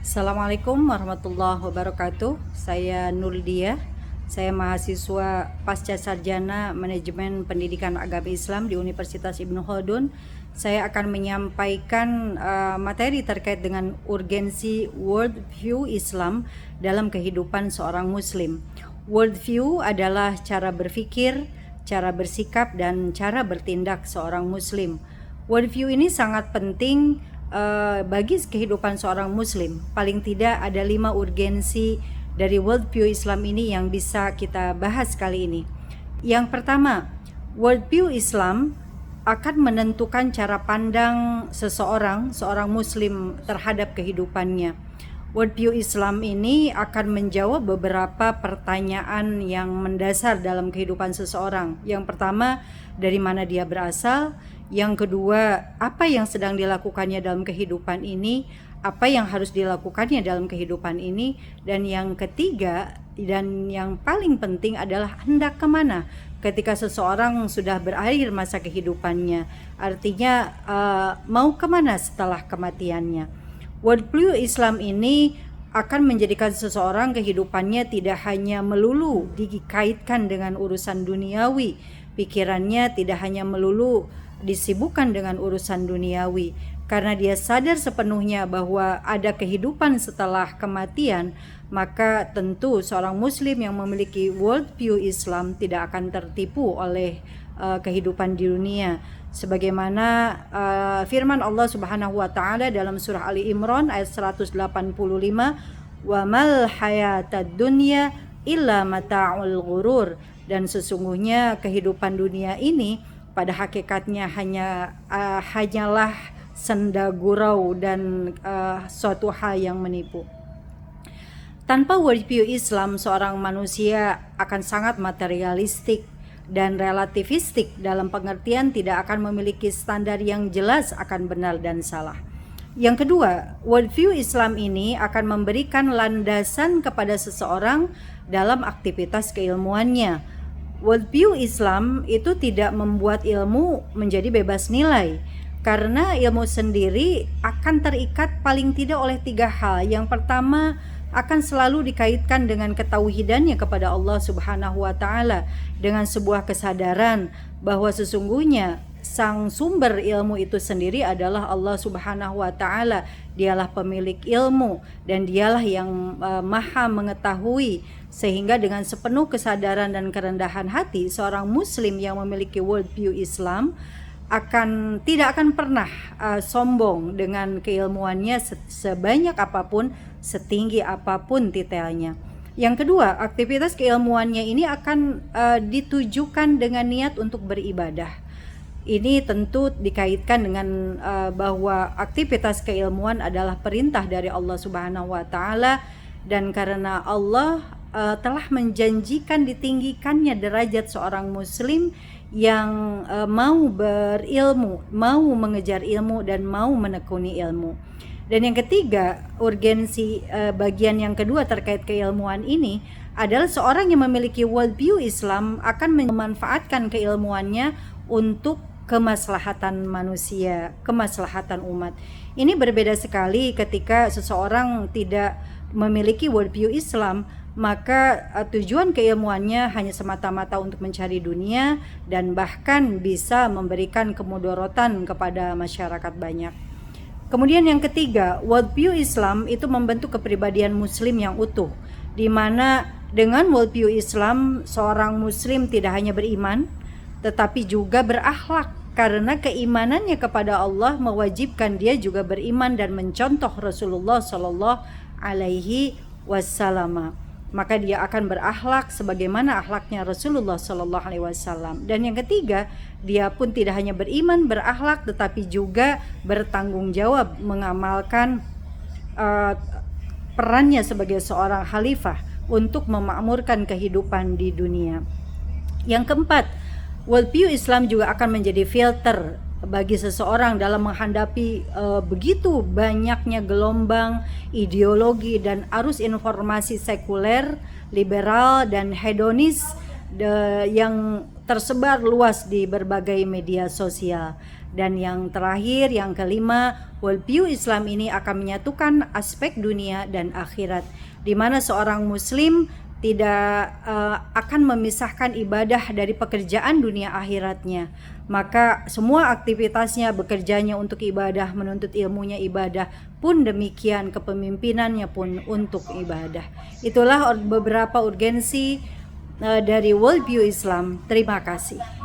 Assalamualaikum warahmatullahi wabarakatuh. Saya Nurdia. Saya mahasiswa pasca sarjana Manajemen Pendidikan Agama Islam di Universitas Ibnu Khaldun. Saya akan menyampaikan materi terkait dengan urgensi worldview Islam dalam kehidupan seorang Muslim. Worldview adalah cara berpikir, cara bersikap, dan cara bertindak seorang Muslim. Worldview ini sangat penting bagi kehidupan seorang Muslim. Paling tidak ada 5 urgensi dari worldview Islam ini yang bisa kita bahas kali ini. Yang pertama, worldview Islam akan menentukan cara pandang seorang Muslim terhadap kehidupannya. Worldview Islam ini akan menjawab beberapa pertanyaan yang mendasar dalam kehidupan seseorang. Yang pertama, dari mana dia berasal? Yang kedua, apa yang sedang dilakukannya dalam kehidupan ini? Apa yang harus dilakukannya dalam kehidupan ini? Dan yang ketiga, dan yang paling penting adalah hendak kemana ketika seseorang sudah berakhir masa kehidupannya. Artinya mau kemana setelah kematiannya. Worldview Islam ini akan menjadikan seseorang kehidupannya tidak hanya melulu dikaitkan dengan urusan duniawi. Pikirannya tidak hanya melulu disibukkan dengan urusan duniawi, karena dia sadar sepenuhnya bahwa ada kehidupan setelah kematian. Maka tentu seorang Muslim yang memiliki worldview Islam tidak akan tertipu oleh kehidupan di dunia, sebagaimana firman Allah Subhanahu wa taala dalam surah Ali Imran ayat 185, wa mal hayatad dunya illa mata'ul ghurur, dan sesungguhnya kehidupan dunia ini pada hakikatnya hanyalah senda gurau dan suatu hal yang menipu. Tanpa worldview Islam, seorang manusia akan sangat materialistik dan relativistik, dalam pengertian tidak akan memiliki standar yang jelas akan benar dan salah. Yang kedua, worldview Islam ini akan memberikan landasan kepada seseorang dalam aktivitas keilmuannya. Worldview Islam itu tidak membuat ilmu menjadi bebas nilai, karena ilmu sendiri akan terikat paling tidak oleh 3 hal. Yang pertama, akan selalu dikaitkan dengan ketauhidannya kepada Allah Subhanahu wa taala, dengan sebuah kesadaran bahwa sesungguhnya sang sumber ilmu itu sendiri adalah Allah Subhanahu wa taala. Dialah pemilik ilmu dan dialah yang maha mengetahui, sehingga dengan sepenuh kesadaran dan kerendahan hati, seorang Muslim yang memiliki worldview Islam tidak akan pernah sombong dengan keilmuannya, sebanyak apapun, setinggi apapun titelnya. Yang kedua, aktivitas keilmuannya ini akan ditujukan dengan niat untuk beribadah. Ini tentu dikaitkan dengan bahwa aktivitas keilmuan adalah perintah dari Allah Subhanahu wa taala, dan karena Allah telah menjanjikan ditinggikannya derajat seorang Muslim yang mau berilmu, mau mengejar ilmu, dan mau menekuni ilmu. Dan yang ketiga, urgensi bagian yang kedua terkait keilmuan ini adalah seorang yang memiliki worldview Islam akan memanfaatkan keilmuannya untuk kemaslahatan manusia, kemaslahatan umat. Ini berbeda sekali ketika seseorang tidak memiliki worldview Islam, maka tujuan keilmuannya hanya semata-mata untuk mencari dunia dan bahkan bisa memberikan kemudorotan kepada masyarakat banyak. Kemudian yang ketiga, worldview Islam itu membentuk kepribadian Muslim yang utuh, di mana dengan worldview Islam seorang Muslim tidak hanya beriman tetapi juga berakhlak, karena keimanannya kepada Allah mewajibkan dia juga beriman dan mencontoh Rasulullah Shallallahu Alaihi Wasallam. Maka dia akan berakhlak sebagaimana akhlaknya Rasulullah Shallallahu Alaihi Wasallam. Dan yang ketiga, dia pun tidak hanya beriman, berakhlak, tetapi juga bertanggung jawab mengamalkan perannya sebagai seorang khalifah untuk memakmurkan kehidupan di dunia. Yang keempat, worldview Islam juga akan menjadi filter bagi seseorang dalam menghadapi begitu banyaknya gelombang ideologi dan arus informasi sekuler, liberal, dan hedonis yang tersebar luas di berbagai media sosial. Dan yang terakhir, yang kelima, worldview Islam ini akan menyatukan aspek dunia dan akhirat, di mana seorang muslim tidak akan memisahkan ibadah dari pekerjaan dunia akhiratnya. Maka semua aktivitasnya, bekerjanya untuk ibadah, menuntut ilmunya ibadah, pun demikian kepemimpinannya pun untuk ibadah. Itulah beberapa urgensi dari worldview Islam. Terima kasih.